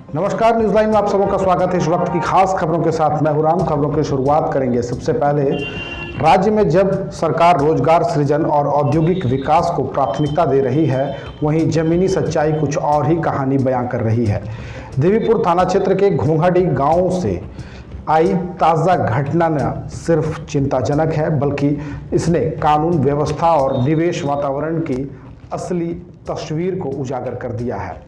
नमस्कार, news line में आप सबों का स्वागत है। इस वक्त की खास खबरों के साथ मैं हूं राम। खबरों की शुरुआत करेंगे। सबसे पहले, राज्य में जब सरकार रोजगार सृजन और औद्योगिक विकास को प्राथमिकता दे रही है, वहीं जमीनी सच्चाई कुछ और ही कहानी बयां कर रही है। देवीपुर थाना क्षेत्र के घोंघाडी गांव से आई ताज़ा घटना न सिर्फ चिंताजनक है, बल्कि इसने कानून व्यवस्था और निवेश वातावरण की असली तस्वीर को उजागर कर दिया है।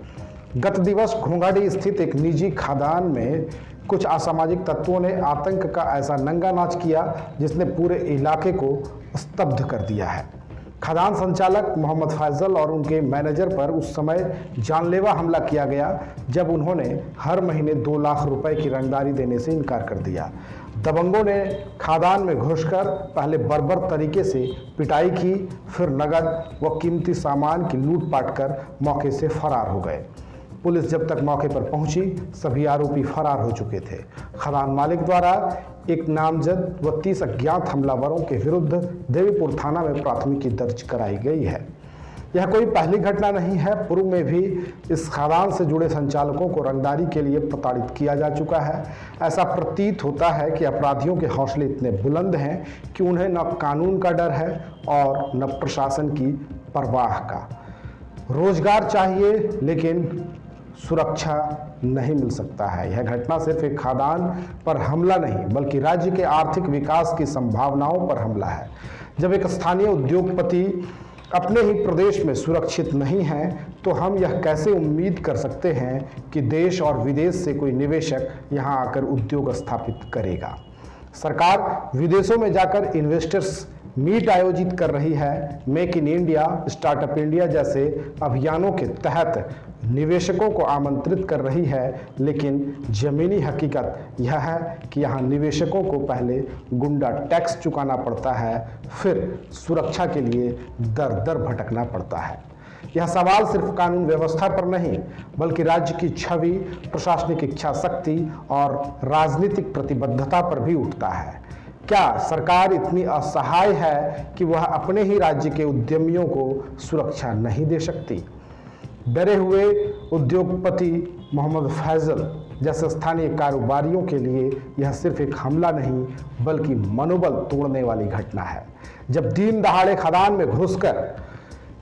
गत दिवस घोंघाडी स्थित एक निजी खदान में कुछ असामाजिक तत्वों ने आतंक का ऐसा नंगा नाच किया जिसने पूरे इलाके को स्तब्ध कर दिया है। खदान संचालक मोहम्मद फैजल और उनके मैनेजर पर उस समय जानलेवा हमला किया गया जब उन्होंने हर महीने 2 लाख रुपए की रंगदारी देने से इनकार कर दिया। दबंगों ने खदान में घुसकर पहले बर्बर तरीके से पिटाई की, फिर नगद व कीमती सामान की लूटपाट कर मौके से फरार हो गए। पुलिस जब तक मौके पर पहुंची, सभी आरोपी फरार हो चुके थे। खदान मालिक द्वारा एक नामजद व 30 अज्ञात हमलावरों के विरुद्ध देवीपुर थाना में प्राथमिकी दर्ज कराई गई है। यह कोई पहली घटना नहीं है। पूर्व में भी इस खदान से जुड़े संचालकों को रंगदारी के लिए प्रताड़ित किया जा चुका है। ऐसा प्रतीत होता है कि अपराधियों के हौसले इतने बुलंद हैं कि उन्हें न कानून का डर है और न प्रशासन की परवाह का। रोजगार चाहिए लेकिन सुरक्षा नहीं मिल सकता है। यह घटना सिर्फ एक खदान पर हमला नहीं, बल्कि राज्य के आर्थिक विकास की संभावनाओं पर हमला है। जब एक स्थानीय उद्योगपति अपने ही प्रदेश में सुरक्षित नहीं है, तो हम यह कैसे उम्मीद कर सकते हैं कि देश और विदेश से कोई निवेशक यहां आकर उद्योग स्थापित करेगा। सरकार विदेशों में जाकर इन्वेस्टर्स मीट आयोजित कर रही है। Make in India, startup India जैसे अभियानों के तहत निवेशकों को आमंत्रित कर रही है, लेकिन जमीनी हकीकत यह है कि यहाँ निवेशकों को पहले गुंडा टैक्स चुकाना पड़ता है, फिर सुरक्षा के लिए दर दर भटकना पड़ता है। यह सवाल सिर्फ कानून व्यवस्था पर नहीं, बल्कि राज्य की छवि, प्रशासनिक इच्छा शक्ति और राजनीतिक प्रतिबद्धता पर भी उठता है। क्या सरकार इतनी असहाय है कि वह अपने ही राज्य के उद्यमियों को सुरक्षा नहीं दे सकती? डरे हुए उद्योगपति मोहम्मद फैजल जैसे स्थानीय कारोबारियों के लिए यह सिर्फ एक हमला नहीं, बल्कि मनोबल तोड़ने वाली घटना है। जब दिन दहाड़े खदान में घुसकर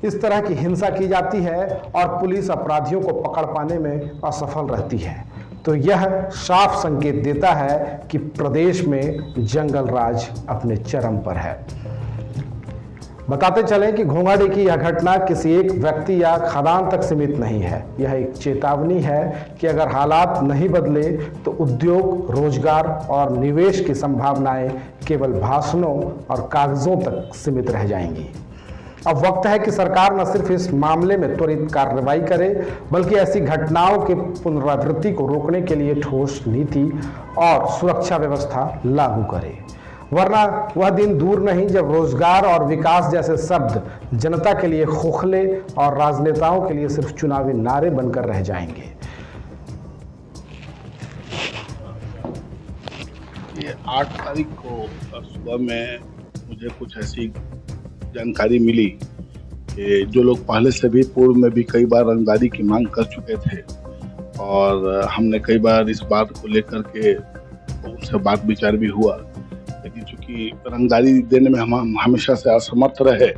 इस तरह की हिंसा की जाती है और पुलिस अपराधियों को पकड़ पाने में असफल रहती है, तो यह साफ संकेत देता है कि प्रदेश में जंगल राज अपने चरम पर है। बताते चलें कि घोंघाडी की यह घटना किसी एक व्यक्ति या खदान तक सीमित नहीं है। यह एक चेतावनी है कि अगर हालात नहीं बदले तो उद्योग, रोजगार और निवेश की संभावनाएं केवल भाषणों और कागजों तक सीमित रह जाएंगी। अब वक्त है कि सरकार न सिर्फ इस मामले में त्वरित कार्रवाई करे, बल्कि ऐसी घटनाओं के पुनरावृत्ति को रोकने के लिए ठोस नीति और सुरक्षा व्यवस्था लागू करे। वरना वह दिन दूर नहीं जब रोजगार और विकास जैसे शब्द जनता के लिए खोखले और राजनेताओं के लिए सिर्फ चुनावी नारे बनकर रह जाएंगे। ये 8 तारीख को सुबह में मुझे कुछ ऐसी जानकारी मिली कि जो लोग पहले से भी पूर्व में भी कई बार रंगदारी की मांग कर चुके थे और हमने कई बार इस बात को लेकर के उनसे बात विचार भी हुआ, लेकिन चूंकि रंगदारी देने में हम हमेशा से असमर्थ रहे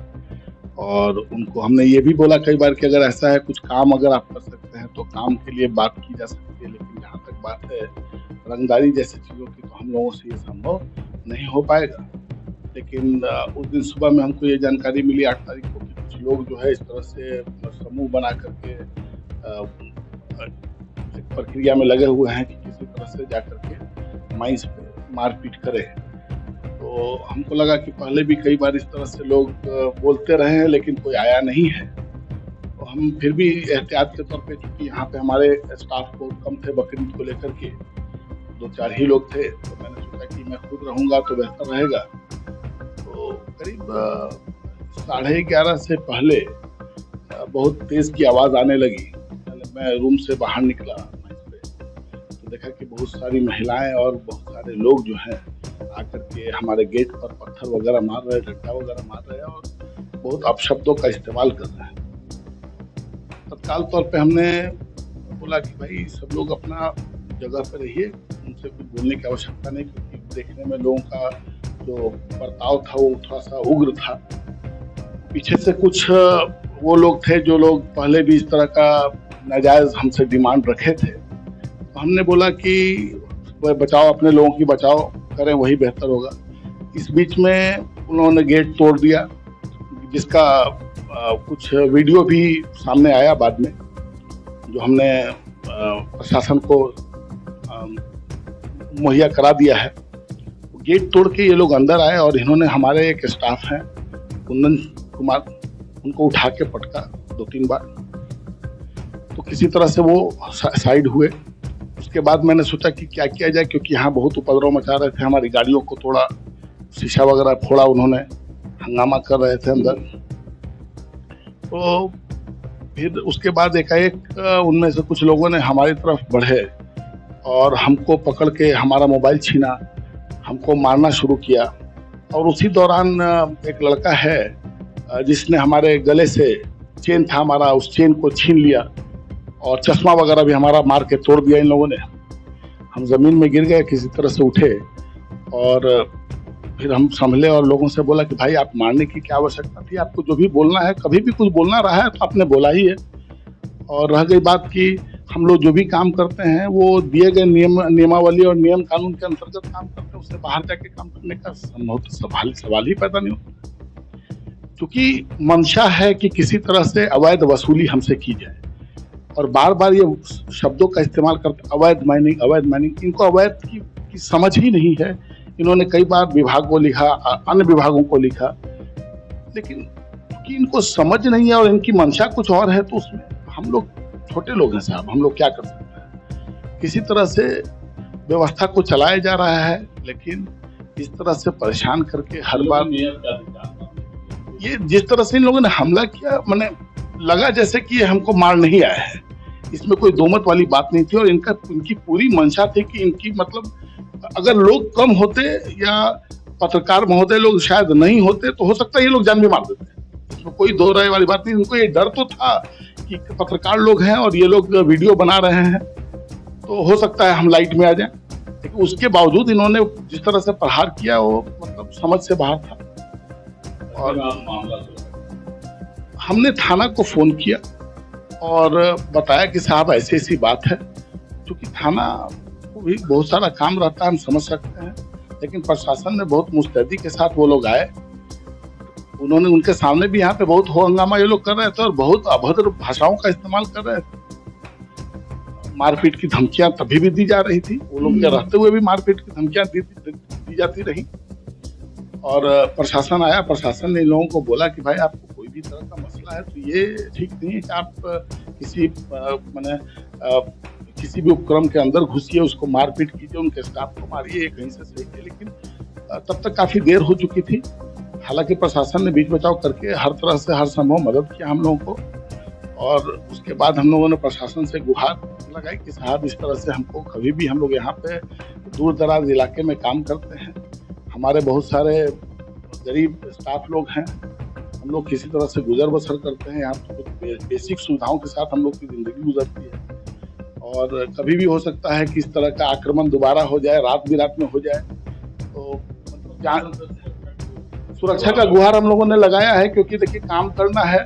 और उनको हमने ये भी बोला कई बार कि अगर ऐसा है कुछ काम अगर आप कर सकते हैं तो काम के लिए बात की जा सकती है, लेकिन जहाँ तक बात है रंगदारी जैसी चीज़ों की तो हम लोगों से ये संभव नहीं हो पाएगा। लेकिन उस दिन सुबह में हमको ये जानकारी मिली 8 तारीख को कि कुछ लोग जो है इस तरह से समूह बना करके प्रक्रिया में लगे हुए हैं कि किसी तरह से जाकर के माइंस पे मारपीट करें। तो हमको लगा कि पहले भी कई बार इस तरह से लोग बोलते रहे हैं, लेकिन कोई आया नहीं है। तो हम फिर भी एहतियात के तौर पे, क्योंकि यहाँ पे हमारे स्टाफ बहुत कम थे, बकरीद को लेकर के 2-4 ही लोग थे, तो मैंने सोचा कि मैं खुद रहूँगा तो बेहतर रहेगा। तो करीब 11:30 से पहले बहुत तेज़ की आवाज़ आने लगी। मैं रूम से बाहर निकला तो देखा कि बहुत सारी महिलाएं और बहुत सारे लोग जो हैं आकर के हमारे गेट पर पत्थर वगैरह मार रहे, डंडा वगैरह मार रहे हैं और बहुत अपशब्दों का इस्तेमाल कर रहे हैं। तत्काल तौर पे हमने बोला कि भाई सब लोग अपना जगह पर रहिए, उनसे कुछ बोलने की आवश्यकता नहीं, क्योंकि देखने में लोगों का जो बर्ताव था वो थोड़ा सा उग्र था। पीछे से कुछ वो लोग थे जो लोग पहले भी इस तरह का नाजायज हमसे डिमांड रखे थे। तो हमने बोला कि बचाओ, अपने लोगों की बचाओ करें, वही बेहतर होगा। इस बीच में उन्होंने गेट तोड़ दिया, जिसका कुछ वीडियो भी सामने आया बाद में, जो हमने प्रशासन को मुहैया करा दिया है। गेट तोड़ के ये लोग अंदर आए और इन्होंने हमारे एक स्टाफ हैं कुंदन कुमार, उनको उठा के पटका 2-3 बार। तो किसी तरह से वो साइड हुए। उसके बाद मैंने सोचा कि क्या किया जाए, क्योंकि यहाँ बहुत उपद्रव मचा रहे थे, हमारी गाड़ियों को तोड़ा, शीशा वगैरह फोड़ा, उन्होंने हंगामा कर रहे थे अंदर। तो फिर उसके बाद एकाएक उनमें से कुछ लोगों ने हमारी तरफ बढ़े और हमको पकड़ के हमारा मोबाइल छीना, हमको मारना शुरू किया। और उसी दौरान एक लड़का है जिसने हमारे गले से चेन था हमारा, उस चेन को छीन लिया और चश्मा वगैरह भी हमारा मार के तोड़ दिया इन लोगों ने। हम ज़मीन में गिर गए, किसी तरह से उठे और फिर हम संभले और लोगों से बोला कि भाई आप मारने की क्या आवश्यकता थी, आपको जो भी बोलना है, कभी भी कुछ बोलना रहा है तो आपने बोला ही है। और रह गई बात कि हम लोग जो भी काम करते हैं वो दिए गए नियमावली और नियम कानून के अंतर्गत काम करते हैं, उससे बाहर जाके काम करने का सवाल ही पैदा नहीं होता। क्योंकि मंशा है कि किसी तरह से अवैध वसूली हमसे की जाए, और बार बार ये शब्दों का इस्तेमाल करते, अवैध माइनिंग। इनको अवैध की समझ ही नहीं है। इन्होंने कई बार विभाग को लिखा, अन्य विभागों को लिखा, लेकिन कि इनको समझ नहीं है और इनकी मंशा कुछ और है, तो उसमें हम लोग छोटे लोग हैं साहब, हम लोग क्या कर सकते हैं। किसी तरह से व्यवस्था को चलाया जा रहा है, लेकिन इस तरह से परेशान करके हर बार ये जिस तरह से इन लोगों ने हमला किया, मैंने लगा जैसे कि ये हमको मार नहीं आया है। इसमें कोई दोमत वाली बात नहीं थी और इनकी पूरी मंशा थी कि इनकी मतलब अगर लोग कम होते या पत्रकार महोदय लोग शायद नहीं होते तो हो सकता है ये लोग जान भी मार देते। इसमें कोई दो राय वाली बात नहीं। इनको ये डर तो था कि पत्रकार लोग हैं और ये लोग वीडियो बना रहे हैं, तो हो सकता है हम लाइट में आ जाएं, लेकिन उसके बावजूद इन्होंने जिस तरह से प्रहार किया वो मतलब समझ से बाहर था। और हमने थाना को फोन किया और बताया कि साहब ऐसी ऐसी बात है। क्योंकि थाना को भी बहुत सारा काम रहता है, हम समझ सकते हैं, लेकिन प्रशासन ने बहुत मुस्तैदी के साथ वो लोग आए। उन्होंने उनके सामने भी यहाँ पे बहुत हो हंगामा ये लोग कर रहे थे और बहुत अभद्र भाषाओं का इस्तेमाल कर रहे थे। मारपीट की धमकियां तभी भी दी जा रही थी, वो लोग के रहते हुए भी मारपीट की धमकियां दी जाती रही। और प्रशासन आया, प्रशासन ने इन लोगों को बोला कि भाई आपको कोई भी तरह का मसला है तो ये ठीक नहीं है कि आप किसी भी उपक्रम के अंदर घुसिए, उसको मारपीट कीजिए, उनके स्टाफ को मारिए, कहीं से सही है। लेकिन तब तक काफी देर हो चुकी थी। हालांकि प्रशासन ने बीच बचाव करके हर तरह से हर संभव मदद किया हम लोगों को। और उसके बाद हम लोगों ने प्रशासन से गुहार लगाई कि साहब इस तरह से हमको कभी भी, हम लोग यहाँ पे दूर दराज इलाके में काम करते हैं, हमारे बहुत सारे गरीब स्टाफ लोग हैं, हम लोग किसी तरह से गुजर बसर करते हैं, यहाँ पे बेसिक सुविधाओं के साथ हम लोग की जिंदगी गुजरती है। और कभी भी हो सकता है कि इस तरह का आक्रमण दोबारा हो जाए, रात बिरात में हो जाए, तो मतलब सुरक्षा का गुहार हम लोगों ने लगाया है। क्योंकि देखिए काम करना है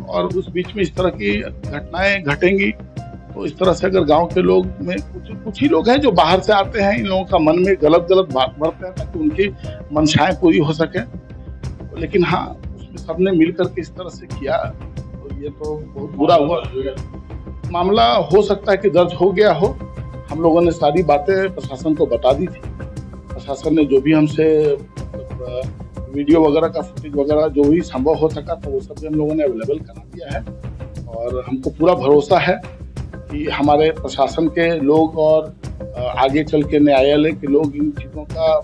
और उस बीच में इस तरह की घटनाएं घटेंगी, तो इस तरह से अगर गांव के लोग में कुछ ही लोग हैं जो बाहर से आते हैं, इन लोगों का मन में गलत बात भरते हैं ताकि उनकी मंशाएं पूरी हो सके। लेकिन हाँ, उसमें सबने मिल करके इस तरह से किया, तो ये तो बहुत बुरा हुआ। मामला हो सकता है कि दर्ज हो गया हो। हम लोगों ने सारी बातें प्रशासन को बता दी थी। प्रशासन ने जो भी हमसे वीडियो वगैरह का फुटेज वगैरह जो भी संभव हो सका तो वो सब भी हम लोगों ने अवेलेबल करा दिया है। और हमको पूरा भरोसा है कि हमारे प्रशासन के लोग और आगे चल के न्यायालय के लोग इन चीज़ों का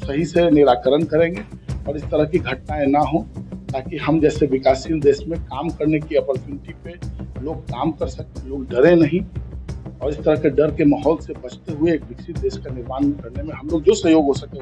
सही से निराकरण करेंगे और इस तरह की घटनाएं ना हो, ताकि हम जैसे विकासशील देश में काम करने की अपॉर्चुनिटी पे लोग काम कर सकें, लोग डरे नहीं। और इस तरह के डर के माहौल से बचते हुए एक विकसित देश का निर्माण करने में हम लोग जो सहयोग हो सके